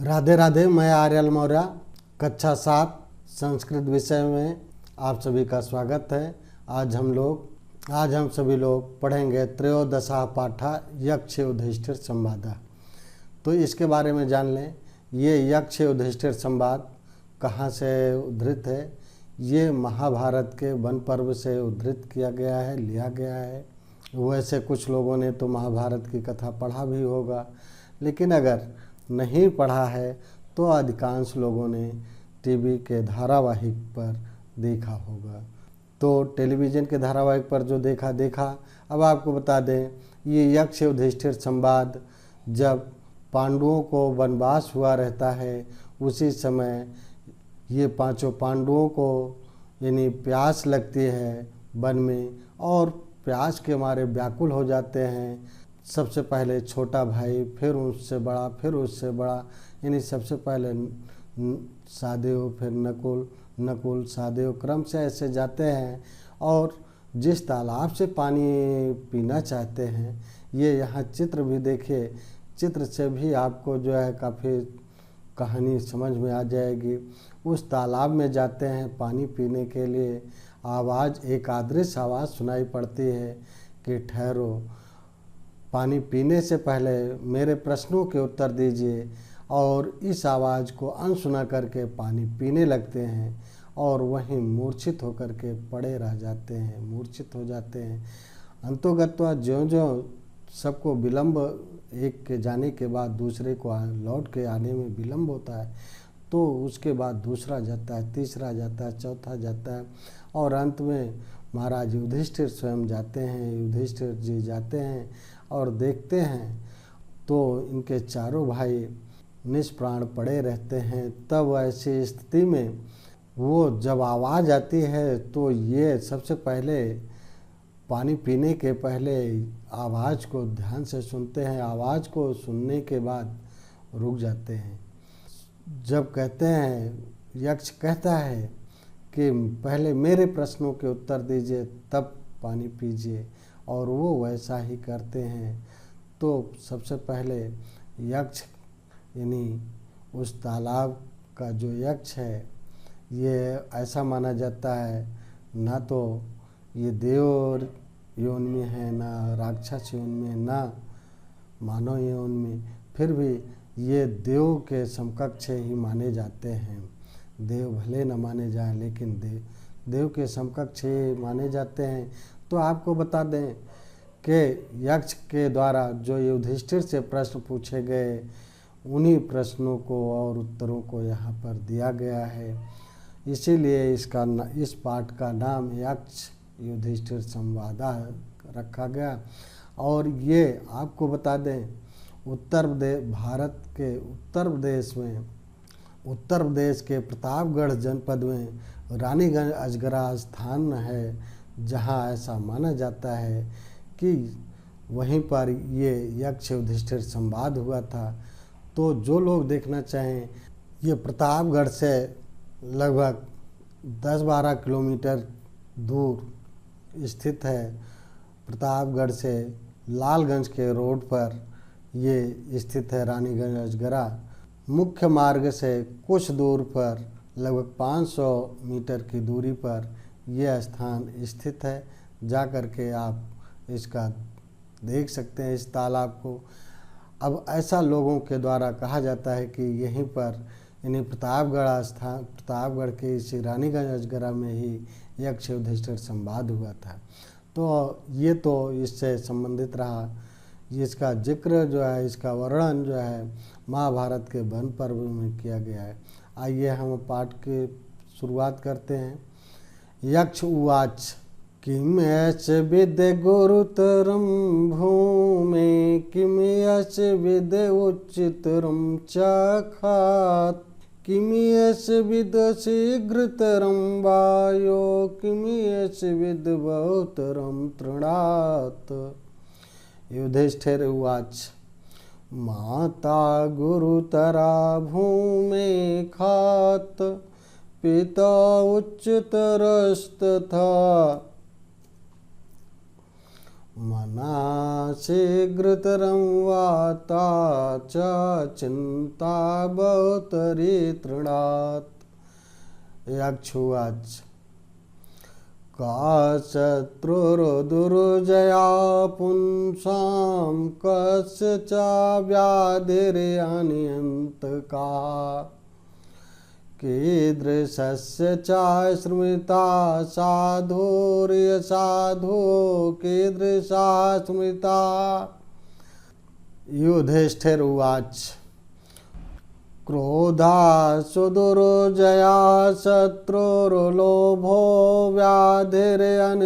राधे राधे। मैं आर्यल मौर्य कक्षा 7 संस्कृत विषय में आप सभी का स्वागत है। आज हम सभी लोग पढ़ेंगे त्रयोदशा पाठा यक्ष युधिष्ठिर संवाद। तो इसके बारे में जान लें। ये यक्ष युधिष्ठिर संवाद कहाँ से उद्धृत है। ये महाभारत के वन पर्व से उद्धृत किया गया है, लिया गया है। वैसे कुछ लोगों ने तो महाभारत की कथा पढ़ा भी होगा, लेकिन अगर नहीं पढ़ा है तो अधिकांश लोगों ने टीवी के धारावाहिक पर देखा होगा। तो टेलीविज़न के धारावाहिक पर जो देखा। अब आपको बता दें, ये यक्ष युधिष्ठिर संवाद जब पांडवों को वनवास हुआ रहता है, उसी समय ये पांचों पांडवों को यानी प्यास लगती है वन में, और प्यास के मारे व्याकुल हो जाते हैं। सबसे पहले छोटा भाई, फिर उससे बड़ा, फिर उससे बड़ा, यानी सबसे पहले सहदेव, फिर नकुल सहदेव, क्रम से ऐसे जाते हैं और जिस तालाब से पानी पीना चाहते हैं, ये यहाँ चित्र भी देखिए। चित्र से भी आपको जो है काफ़ी कहानी समझ में आ जाएगी। उस तालाब में जाते हैं पानी पीने के लिए। एक अदृश्य आवाज़ सुनाई पड़ती है कि ठहरो, पानी पीने से पहले मेरे प्रश्नों के उत्तर दीजिए। और इस आवाज़ को अनसुना करके पानी पीने लगते हैं और वहीं मूर्छित होकर के पड़े रह जाते हैं, मूर्छित हो जाते हैं। अंतोगत्वा ज्यों-ज्यों सबको विलंब, एक के जाने के बाद दूसरे को लौट के आने में विलंब होता है, तो उसके बाद दूसरा जाता है, तीसरा जाता है, चौथा जाता है, और अंत में महाराज युधिष्ठिर स्वयं जाते हैं। युधिष्ठिर जी जाते हैं और देखते हैं तो इनके चारों भाई निष्प्राण पड़े रहते हैं। तब ऐसी स्थिति में वो जब आवाज़ आती है तो ये सबसे पहले पानी पीने के पहले आवाज़ को ध्यान से सुनते हैं। आवाज़ को सुनने के बाद रुक जाते हैं। जब कहते हैं, यक्ष कहता है कि पहले मेरे प्रश्नों के उत्तर दीजिए तब पानी पीजिए, और वो वैसा ही करते हैं। तो सबसे पहले यक्ष यानी उस तालाब का जो यक्ष है, ये ऐसा माना जाता है, ना तो ये देव योन में है, ना राक्षस योन में, ना मानव योन में, फिर भी ये देव के समकक्ष ही माने जाते हैं। देव भले न माने जाएं, लेकिन देव के समकक्ष ही माने जाते हैं। तो आपको बता दें कि यक्ष के द्वारा जो युधिष्ठिर से प्रश्न पूछे गए, उन्हीं प्रश्नों को और उत्तरों को यहाँ पर दिया गया है। इसीलिए इस पाठ का नाम यक्ष युधिष्ठिर संवाद रखा गया। और ये आपको बता दें, भारत के उत्तर प्रदेश के प्रतापगढ़ जनपद में रानीगंज अजगरा स्थान है, जहाँ ऐसा माना जाता है कि वहीं पर ये यक्ष युधिष्ठिर संवाद हुआ था। तो जो लोग देखना चाहें, ये प्रतापगढ़ से लगभग 10-12 किलोमीटर दूर स्थित है। प्रतापगढ़ से लालगंज के रोड पर ये स्थित है रानीगंज अजगरा। मुख्य मार्ग से कुछ दूर पर लगभग 500 मीटर की दूरी पर यह स्थान स्थित है। जा कर के आप इसका देख सकते हैं, इस तालाब को। अब ऐसा लोगों के द्वारा कहा जाता है कि यहीं पर यानी प्रतापगढ़ के इसी रानीगंज अजगरा में ही यक्ष युधिष्ठिर संवाद हुआ था। तो ये तो इससे संबंधित रहा। इसका जिक्र जो है, इसका वर्णन जो है, महाभारत के वन पर्व में किया गया है। आइए हम पाठ की शुरुआत करते हैं। यक्ष उवाच किम यच विद गुरुतरम भूमे किम यच विद उच्चतरम चखात किम यच विद शीघ्रतरम वायो किम यच विद बहुतरम तृणात्। युधिष्ठिर उवाच माता गुरुतरा भूमे खात पिता उच्चतरस्तथा मना शीघ्रतरं वाता च चिंता बहुतरी तृणात्। यक्षुवाच का शत्रुर्दुर्जया पुंसां कस्य च व्याधिर्यनियन्तका। कीदृशस्य च स्मृता साधुर्यसाधु कीदृशा स्मृता। युधिष्ठिरुवाच क्रोधा सुदुर्जया शत्रुर्लोभो व्याधिरनन्तकः।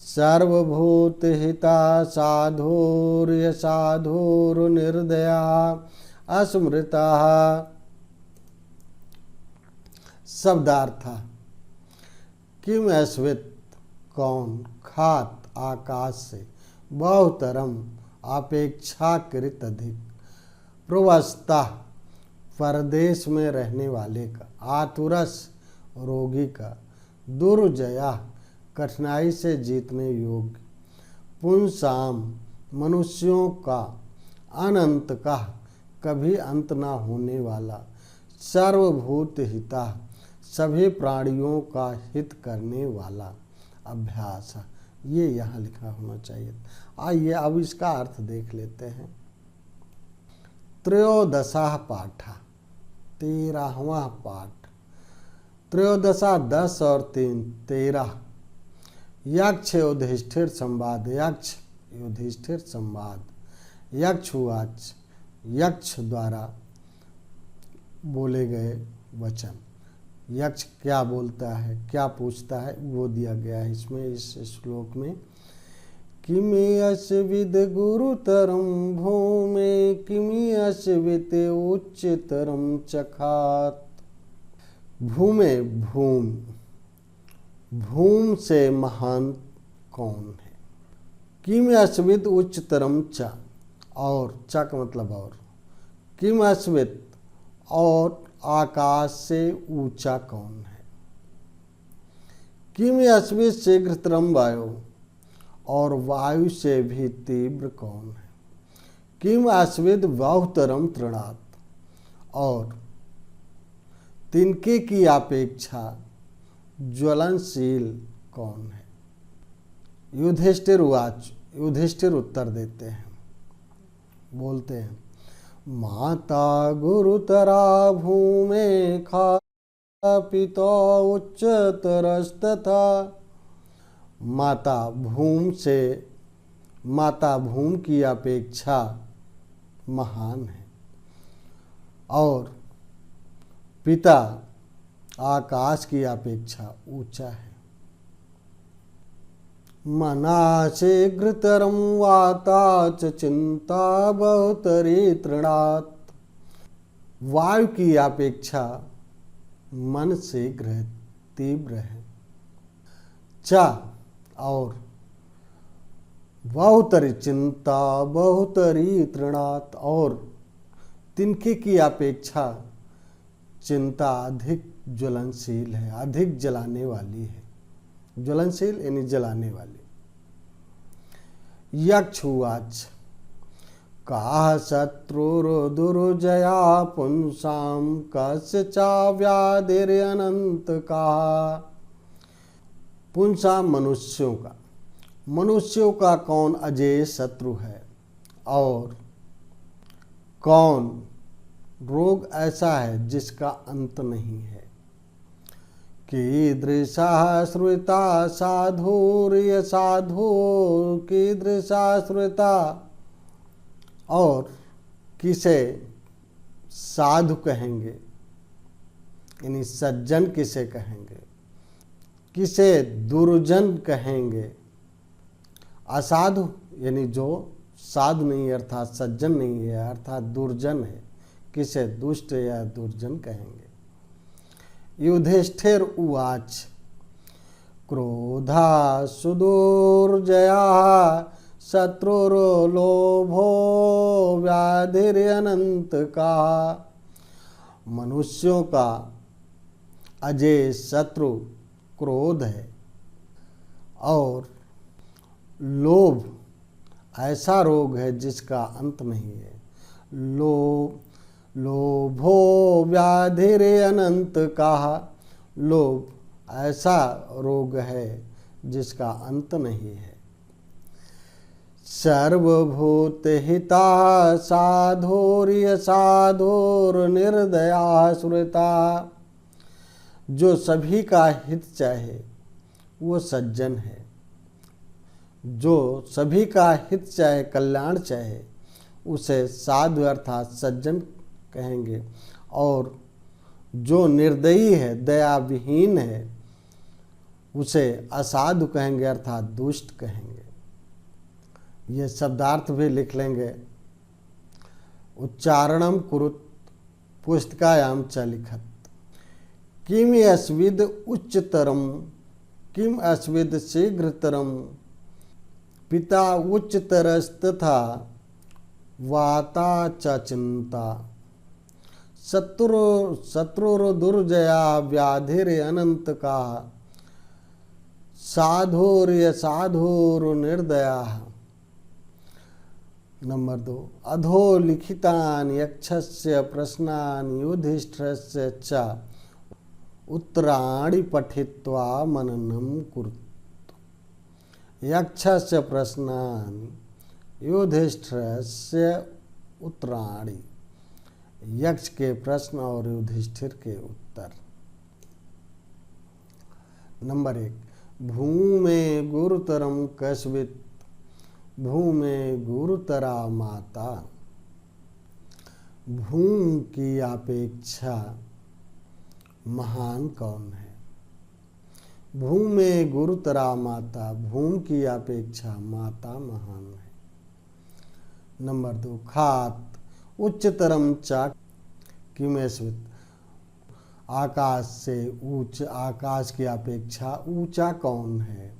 सर्वभूतहिता साधुर्यसाधुर्निर्दया अस्मृता। शब्दार्थ किम अस्वित कौन खात आकाश से बहुतरम अपेक्षाकृत अधिक प्रवस्था परदेश में रहने वाले का आतुरस रोगी का दुर्जया कठिनाई से जीतने योग्य पुंसाम मनुष्यों का अनंत का कभी अंत ना होने वाला सर्वभूत हिता सभी प्राणियों का हित करने वाला अभ्यास। ये यहाँ लिखा होना चाहिए। आइए अब इसका अर्थ देख लेते हैं। त्रयोदशा पाठा 13वां पाठ। त्रयोदशा 10 और 3 13। यक्ष युधिष्ठिर संवाद। यक्ष युधिष्ठिर संवाद। यक्षुवाच यक्ष द्वारा बोले गए वचन। यक्ष क्या बोलता है, क्या पूछता है, वो दिया गया है इसमें इस श्लोक में। किमियस्विद गुरुतरं भूमे किमियस्वित उच्चतरं चखात। भूमे भूम, भूम से महान कौन है। किमियस्विद उच्चतरं च, और च का मतलब और। किमियस्वित और आकाश से ऊंचा कौन है। किमियस्वित शीघ्रतरं वायु, और वायु से भी तीव्र कौन है। किम अस्विद बहुतरम तृणात्, और तिनके की अपेक्षा ज्वलनशील कौन है। युधिष्ठिर उवाच युधिष्ठिर उत्तर देते हैं, बोलते हैं माता गुरुतरा भूमे खा पिता उच्चतरस्तथा। माता भूम की अपेक्षा महान है और पिता आकाश की अपेक्षा ऊंचा है। मना शीघ्रतरं वाता च चिंता बहुतरी तृणात्। वायु की अपेक्षा मन शीघ्र तीव्र है। चा और बहुतरी चिंता बहुतरी तृणात्, और तिनके की अपेक्षा चिंता अधिक ज्वलनशील है, अधिक जलाने वाली है। ज्वलनशील यानी जलाने वाली। यक्षुवाच काह शत्रुर्दुर्जया पुंसां कस्य च व्याधिरनन्तका। पुंसा मनुष्यों का कौन अजेय शत्रु है, और कौन रोग ऐसा है जिसका अंत नहीं है। कीदृशा श्रुता साधुर्य साधु कीदृशा श्रुता, और किसे साधु कहेंगे यानी सज्जन किसे कहेंगे, किसे दुर्जन कहेंगे। असाधु यानी जो साधु नहीं अर्थात सज्जन नहीं है अर्थात दुर्जन है, किसे दुष्ट या दुर्जन कहेंगे। युधिष्ठिर उवाच क्रोधा सुदुर्जया शत्रुर्लोभो व्याधिरनन्तका। मनुष्यों का अजेय शत्रु क्रोध है और लोभ ऐसा रोग है जिसका अंत नहीं है। लोभो व्याधिरे अनंत कहा। लोभ ऐसा रोग है जिसका अंत नहीं है। सर्वभूत हिता साधोर्य साधोर निर्दया सुरता। जो सभी का हित चाहे वो सज्जन है। जो सभी का हित चाहे, कल्याण चाहे, उसे साधु अर्थात सज्जन कहेंगे। और जो निर्दयी है, दया विहीन है, उसे असाधु कहेंगे अर्थात दुष्ट कहेंगे। ये शब्दार्थ भी लिख लेंगे। उच्चारणम कुरुत पुस्तकायाम च लिखत। किम अस्विद उच्चतरम किम अस्विद शीघ्रतरम पिता उच्चतरस्तथा वाता च चिंता। शत्रु दुर्जया व्याधिर अनंत का साधोर्य साधोर निर्दया। नंबर 2, अधो लिखितान यक्षस्य प्रश्नान युधिष्ठिरस्य च उत्तराणि पठित्वा मननम कुरुत। यक्षस्य प्रश्नानि युधिष्ठिरस्य उत्तराणि। यक्ष के प्रश्न और युधिष्ठिर के उत्तर। नंबर 1, भूमे गुरुतरम कस्वित भूमे गुरुतरा माता। भूमि की अपेक्षा महान कौन है? भूमे गुरुतरा माता। भूमि की अपेक्षा माता महान है। नंबर 2, खात उच्चतरम च किमेस्वित। आकाश से ऊंच, आकाश की अपेक्षा ऊंचा कौन है?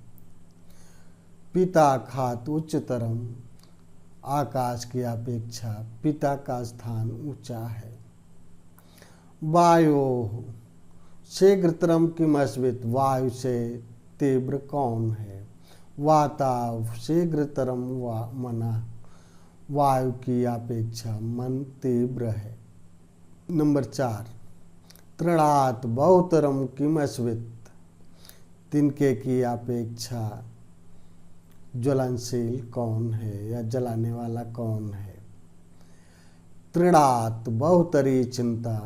पिता खात उच्चतरम। आकाश की अपेक्षा पिता का स्थान ऊंचा है। वायो शीघ्रतरम किमस्वित। वायु से तीव्र कौन है? वाता शीघ्रतरम मना। वायु की अपेक्षा मन तीव्र है। नंबर 4, तृणात बहुतरम किमस्वित। तिनके की अपेक्षा ज्वलनशील कौन है या जलाने वाला कौन है? तृणात बहुतरी चिंता।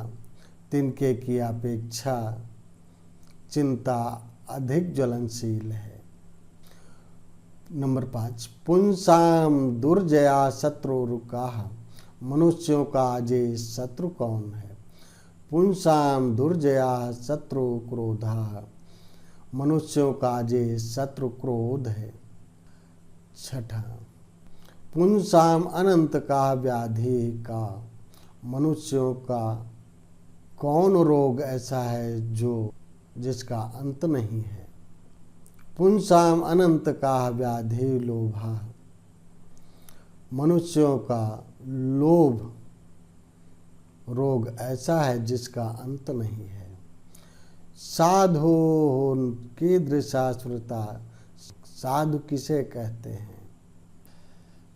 तिनके की अपेक्षा चिंता अधिक ज्वलनशील है। नंबर 5, पुंसाम दुर्जया शत्रुरुका। मनुष्यों का अजय शत्रु कौन है? पुंसाम दुर्जया शत्रु क्रोधा। मनुष्यों का अजय शत्रु क्रोध है। 6, पुंसाम अनंत का व्याधि का। मनुष्यों का कौन रोग ऐसा है जो जिसका अंत नहीं है? पुंसाम अनंत का व्याधि लोभा। मनुष्यों का लोभ रोग ऐसा है जिसका अंत नहीं है। साधु कीदृशा स्मृता। साधु किसे कहते हैं?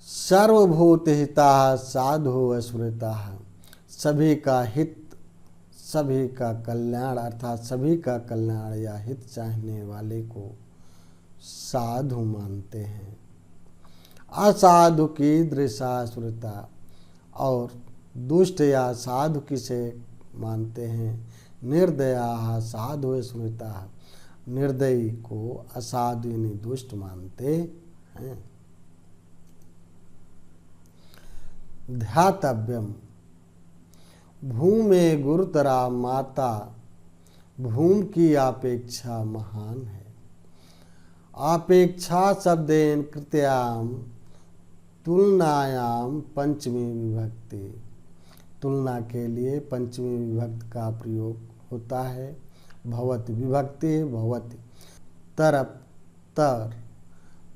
सर्वभूत हिता साधु स्मृता। सभी का हित, सभी का कल्याण अर्थात सभी का कल्याण या हित चाहने वाले को साधु मानते हैं। असाधु की दृशा स्मृता। और दुष्ट या साधु किसे मानते हैं? निर्दया साधु स्मृता। निर्दयी को असाधु यानी दुष्ट मानते हैं। ध्यातव्यम भूमे गुरुतरा माता। भूमि की अपेक्षा महान है। अपेक्षा शब्देन कृत्याम तुलनायाम पंचमी विभक्ति। तुलना के लिए पंचमी विभक्ति का प्रयोग होता है। भवति विभक्ति भवति। तरप तर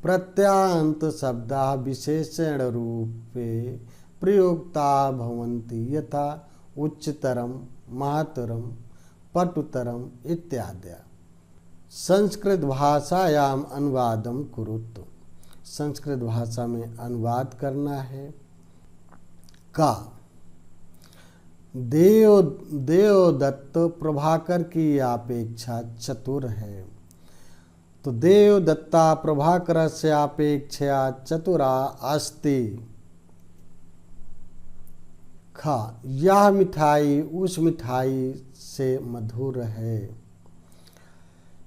प्रत्यांत शब्दा विशेषण रूपे प्रयुक्ता भवन्ति यथा उच्चतरम महतरम पटुतरम इत्यादि। संस्कृत भाषायाम अनुवादम कुरुत, संस्कृत भाषा में अनुवाद करना है। का देवदत्त प्रभाकर की अपेक्षा चतुर है। तो देवदत्ता प्रभाकरस्य अपेक्षया चतुरा अस्ति। खा यह मिठाई उस मिठाई से मधुर है।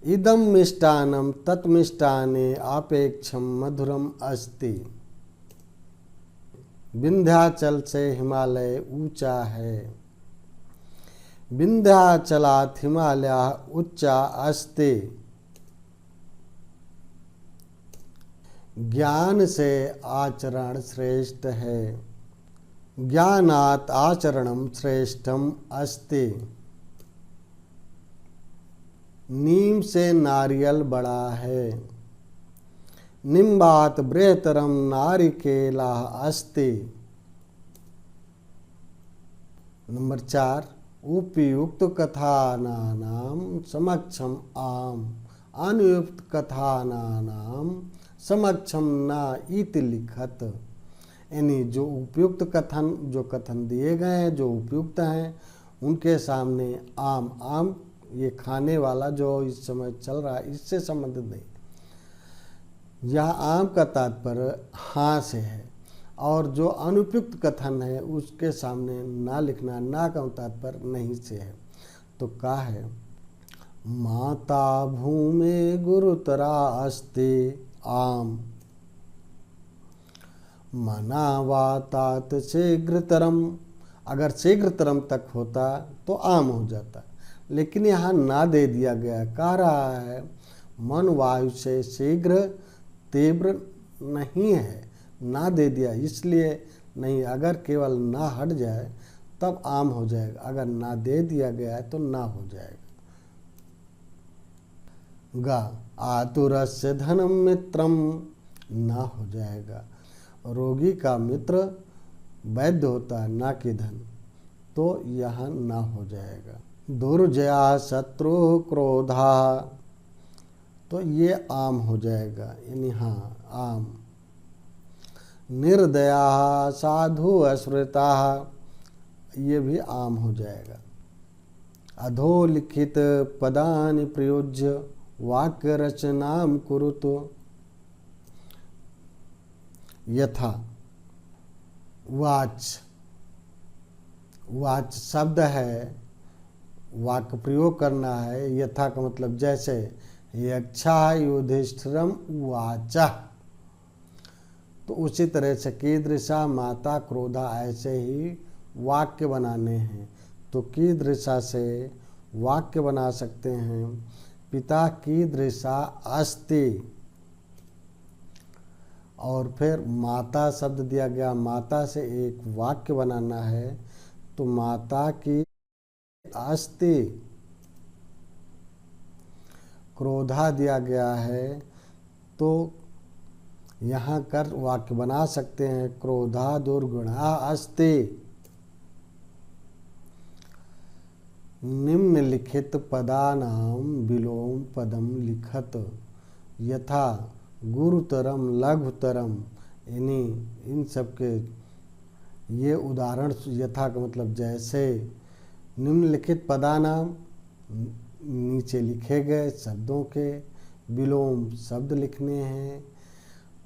इदम मिष्टान्नम तत्मिष्टान्ने अपेक्षम मधुरम अस्ति। विंध्याचल से हिमालय ऊंचा है। विंध्याचलात् हिमालयः उच्चा अस्ति। ज्ञान से आचरण श्रेष्ठ है। ज्ञानात् आचरणम श्रेष्ठम अस्ति। नीम से नारियल बड़ा है। निम्बात बृहतरम नारिकेला अस्ति। नंबर 4, उपयुक्त कथानानाम समक्षम आम, अनुयुक्त कथानानाम समक्षम न इति लिखत। यानी जो उपयुक्त कथन, जो कथन दिए गए हैं, जो उपयुक्त हैं, उनके सामने आम, आम ये खाने वाला जो इस समय चल रहा है, इससे संबंधित नहीं। यह आम का तात्पर्य हाँ से है, और जो अनुपयुक्त कथन है उसके सामने ना लिखना, ना का तात्पर्य नहीं से है। तो का है, माता भूमे गुरुतरा अस्ति आम, मनावातात शीघ्रतरम। अगर शीघ्रतरम तक होता तो आम हो जाता, लेकिन यहाँ ना दे दिया गया। कह रहा है मन वायु से शीघ्र तीव्र नहीं है, ना दे दिया इसलिए नहीं। अगर केवल ना हट जाए तब आम हो जाएगा, अगर ना दे दिया गया है तो ना हो जाएगा। गा आतुरस्य धनम मित्रम, ना हो जाएगा। रोगी का मित्र वैद्य होता है, ना कि धन, तो यहाँ ना हो जाएगा। दुर्जया शत्रु क्रोधा, तो ये आम हो जाएगा, यानी हाँ आम। निर्दया साधु अस्मृता, ये भी आम हो जाएगा। अधोलिखित पदानि प्रयुज्य वाक्य रचनाम कुरुतो। यथा वाच, वाच शब्द है, वाक्य प्रयोग करना है। यथा का मतलब जैसे, यक्षा युधिष्ठिरम उवाचा, तो उसी तरह से कीदृशा माता क्रोधा, ऐसे ही वाक्य बनाने हैं। तो कीदृशा से वाक्य बना सकते हैं। पिता कीदृशा अस्ति, और फिर माता शब्द दिया गया, माता से एक वाक्य बनाना है। तो माता की अस्ति। क्रोधा दिया गया है, तो यहाँ कर वाक्य बना सकते हैं, क्रोधा दुर्गुणा अस्ति। निम्नलिखित पदानाम विलोम पदम लिखत। यथा गुरुतरम लघुतरम, यानी इन सब के ये उदाहरण। यथा का मतलब जैसे, निम्नलिखित पदानाम नीचे लिखे गए शब्दों के विलोम शब्द लिखने हैं।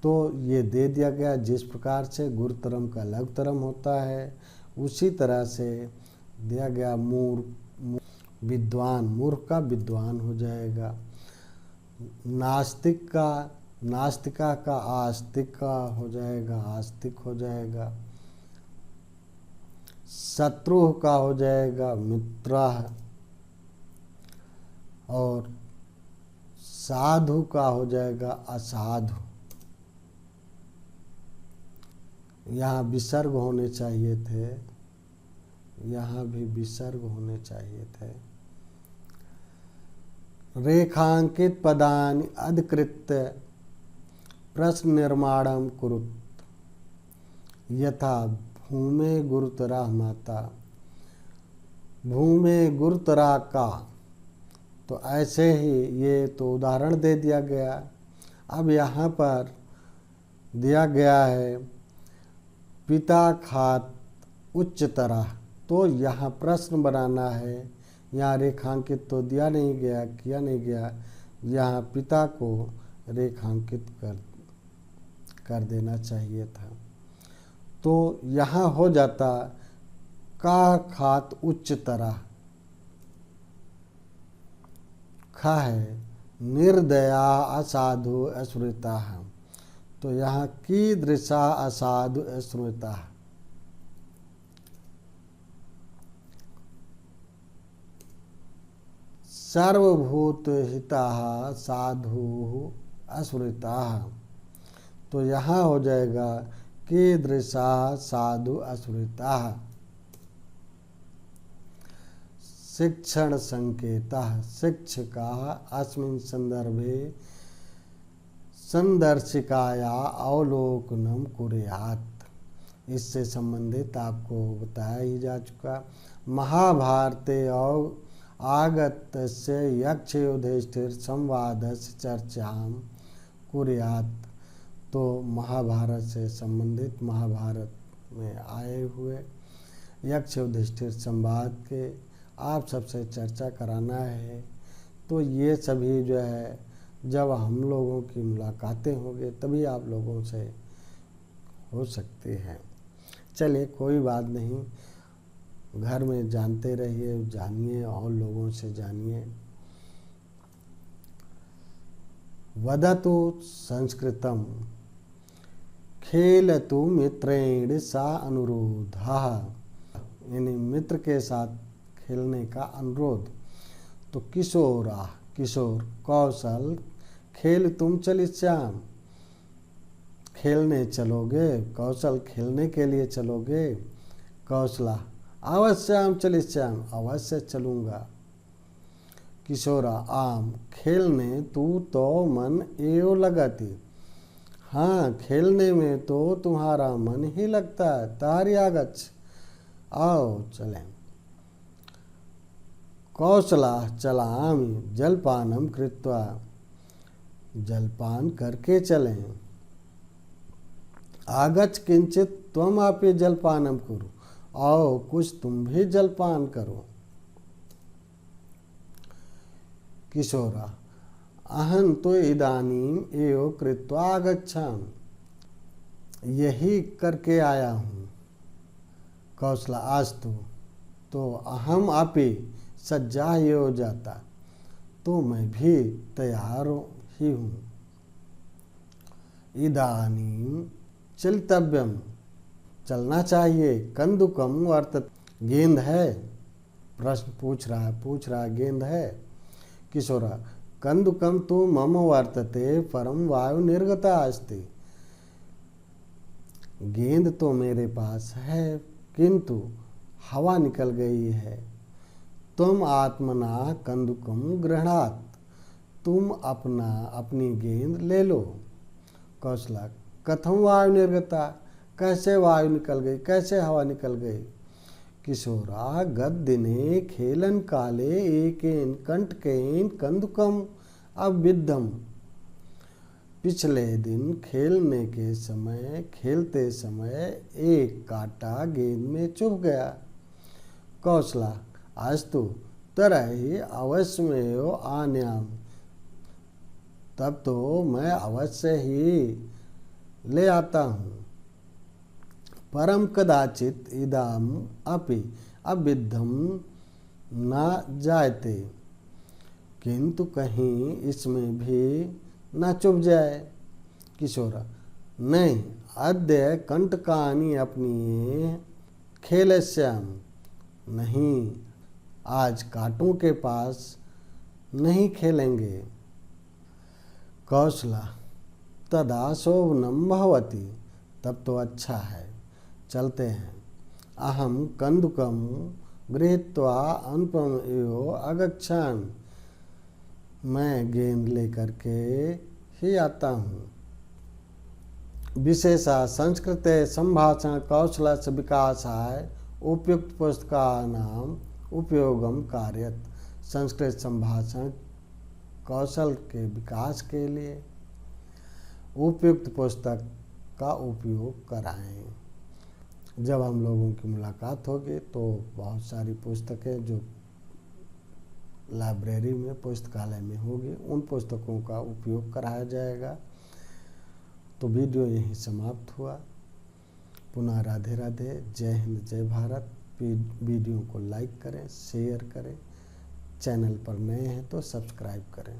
तो ये दे दिया गया जिस प्रकार से गुरुतरम का लघुतरम होता है, उसी तरह से दिया गया। विद्वान, मूर्ख का विद्वान हो जाएगा। नास्तिक का, नास्तिका का आस्तिक का हो जाएगा, आस्तिक हो जाएगा। शत्रु का हो जाएगा मित्रः, और साधु का हो जाएगा असाधु। यहाँ विसर्ग होने चाहिए थे, यहाँ भी विसर्ग होने चाहिए थे। रेखांकित पदानि अधिकृत्य प्रश्न निर्माणम कुरुत। यथा भूमे गुरुतरा माता, भूमे गुरुतरा का, तो ऐसे ही ये तो उदाहरण दे दिया गया। अब यहाँ पर दिया गया है पिता खात उच्च तरह, तो यहाँ प्रश्न बनाना है। यहाँ रेखांकित तो दिया नहीं गया, किया नहीं गया, यहाँ पिता को रेखांकित कर देना चाहिए था। तो यहाँ हो जाता का खात उच्च तरह, खा है निर्दया असाधु अस्मृता, तो यहाँ कीदृशा असाधु अस्मृता, सर्वभूत हिता साधु अस्मृता, तो यहाँ हो जाएगा कीदृशा साधु अस्मृता। शिक्षण संकेतः, शिक्षका अस्मिन् संदर्भे संदर्शिकाया अवलोकनम कुर्यात्, इससे संबंधित आपको बताया ही जा चुका। महाभारते और आगतस्य यक्ष युधिष्ठिर संवादस्य चर्चाम कुर्यात्, तो महाभारत से संबंधित महाभारत में आए हुए यक्ष युधिष्ठिर संवाद के आप सबसे चर्चा कराना है। तो ये सभी जो है जब हम लोगों की मुलाकातें होंगे तभी आप लोगों से हो सकती हैं। चलिए कोई बात नहीं, घर में जानते रहिए, जानिए और लोगों से जानिए। वदतु संस्कृतम खेलतु मित्रेण सा अनुरोधः, यानी मित्र के साथ खेलने का अनुरोध। तो किशोरा, किशोर, कौशल खेल तुम चलिश्याम, खेलने चलोगे, कौशल खेलने के लिए चलोगे, कौशला अवश्याम चलिश्याम, अवश्य चलूँगा। किशोरा आम खेलने तू तो मन एव लगती, हाँ खेलने में तो तुम्हारा मन ही लगता है, तारी आगच्छ, आओ चलें। कौशला चलामि जलपानम कृत्वा, जलपान करके चलें। आगच्छ किंचित त्वम आपे जलपानम कुरु, आओ कुछ तुम भी जलपान करो। किशोरा अहं तो इदानीम एव कृत्वा आगच्छामि, यही करके आया हूँ। कौशला अस्तु, तो अहम अपि सज्जा हो जाता, तो मैं भी तैयार ही हूँ। इदानीम चलितव्यम, चलना चाहिए। कंदुकम वर्तत, गेंद है, प्रश्न पूछ रहा है गेंद है। किशोरा कंदुकम तो मम वर्तते परम वायु निर्गता अस्ति, गेंद तो मेरे पास है किंतु हवा निकल गई है। तुम आत्मना कंदुकम गृह्णात, तुम अपनी गेंद ले लो। कौशला कथम वायु निर्गता, कैसे वायु निकल गई, कैसे हवा निकल गई। किशोरा गद्दिने खेलन काले एकेन कंटकेन कंदुकम अविद्धम, पिछले दिन खेलने के समय, खेलते समय एक कांटा गेंद में चुभ गया। कौशला अस्तु तरहि अवश्यमेव आन्याम, तब तो मैं अवश्य ही ले आता हूँ। परम कदाचित इदाम अपि अविद्धम न जायते, किंतु कहीं इसमें भी न चुभ जाए। किशोरा नहीं, अद्य कंटकानि अपनी खेलश्याम, नहीं आज कांटों के पास नहीं खेलेंगे। कौशला तदा शोभनम भवति, तब तो अच्छा है, चलते हैं। अहम कंदुकम गृहीत्वा अनुपम एव अगच्छामि, मैं गेंद लेकर के ही आता हूँ। विशेषा संस्कृते संभाषण कौशलस्य विकासाय उपयुक्त पुस्तकानाम उपयोगम कार्यत, संस्कृत संभाषण कौशल के विकास के लिए उपयुक्त पुस्तक का उपयोग कराएं। जब हम लोगों की मुलाकात होगी तो बहुत सारी पुस्तकें जो लाइब्रेरी में पुस्तकालय में होगी उन पुस्तकों का उपयोग कराया जाएगा। तो वीडियो यहीं समाप्त हुआ। पुनः राधे राधे, जय हिंद, जय भारत। वीडियो को लाइक करें, शेयर करें, चैनल पर नए हैं तो सब्सक्राइब करें।